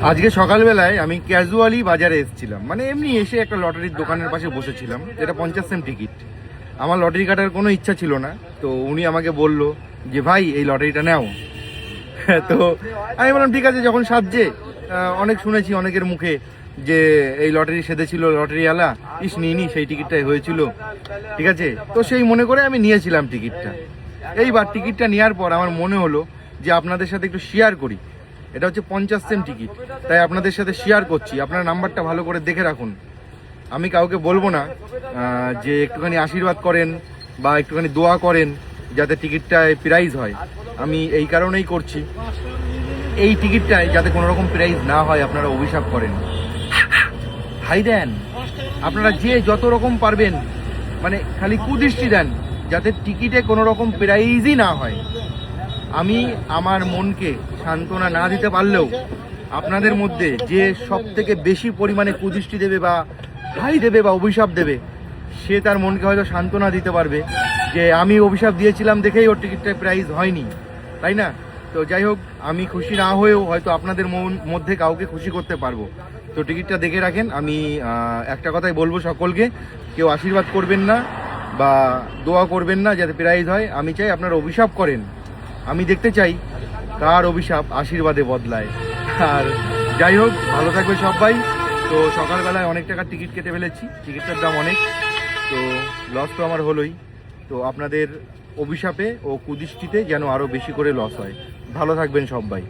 আজকে সকালবেলায় আমি ক্যাজুয়ালি বাজারে এসেছিলাম, মানে এমনি এসে একটা লটারির দোকানের পাশে বসেছিলাম। এটা 50 সেন্ট টিকিট। আমার লটারি কাটার কোনো ইচ্ছা ছিল না, তো উনি আমাকে বলল যে ভাই এই লটারিটা নাও। তো আমি বললাম ঠিক আছে, যখন সাজছে অনেক শুনেছি অনেকের মুখে যে এই লটারি সেধেছিল লটারিওয়ালা, ইস নিইনি সেই টিকিটটাই হয়েছিল, ঠিক আছে। তো সেই মনে করে আমি নিয়েছিলাম টিকিটটা। এইবার টিকিটটা নেওয়ার পর আমার মনে হলো যে আপনাদের সাথে একটু শেয়ার করি। এটা হচ্ছে 50 সেন্ট টিকিট, তাই আপনাদের সাথে শেয়ার করছি। আপনার নাম্বারটা ভালো করে দেখে রাখুন। আমি কাউকে বলবো না যে একটুখানি আশীর্বাদ করেন বা একটুখানি দোয়া করেন যাতে টিকিটটায় প্রাইজ হয়। আমি এই কারণেই করছি, এই টিকিটটায় যাতে কোনো রকম প্রাইজ না হয় আপনারা অভিশাপ করেন, হাই দেন, আপনারা যে যত রকম পারবেন, মানে খালি কুদৃষ্টি দেন যাতে টিকিটে কোনো রকম প্রাইজই না হয়। আমি আমার মনকে সান্ত্বনা না দিতে পারলেও আপনাদের মধ্যে যে সব থেকে বেশি পরিমাণে কুদৃষ্টি দেবে বা ভাই দেবে বা অভিশাপ দেবে, সে তার মনকে হয়তো সান্ত্বনা দিতে পারবে যে আমি অভিশাপ দিয়েছিলাম দেখেই ওর টিকিটটায় প্রাইজ হয়নি, তাই না? তো যাই হোক, আমি খুশি না হয়েও হয়তো আপনাদের মধ্যে কাউকে খুশি করতে পারবো। তো টিকিটটা দেখে রাখেন। আমি একটা কথাই বলবো সকলকে, কেউ আশীর্বাদ করবেন না বা দোয়া করবেন না যাতে প্রাইজ হয়। আমি চাই আপনারা অভিশাপ করেন। আমি দেখতে চাই কার অভিশাপ আশীর্বাদে বদলায়। আর যাই হোক, ভালো থাকবে সবাই। তো সকালবেলায় অনেক টাকার টিকিট কেটে ফেলেছি, টিকিটটার দাম অনেক, তো লস তো আমার হলোই। তো আপনাদের অভিশাপে ও কুদৃষ্টিতে যেন আরও বেশি করে লস হয়। ভালো থাকবেন সবাই।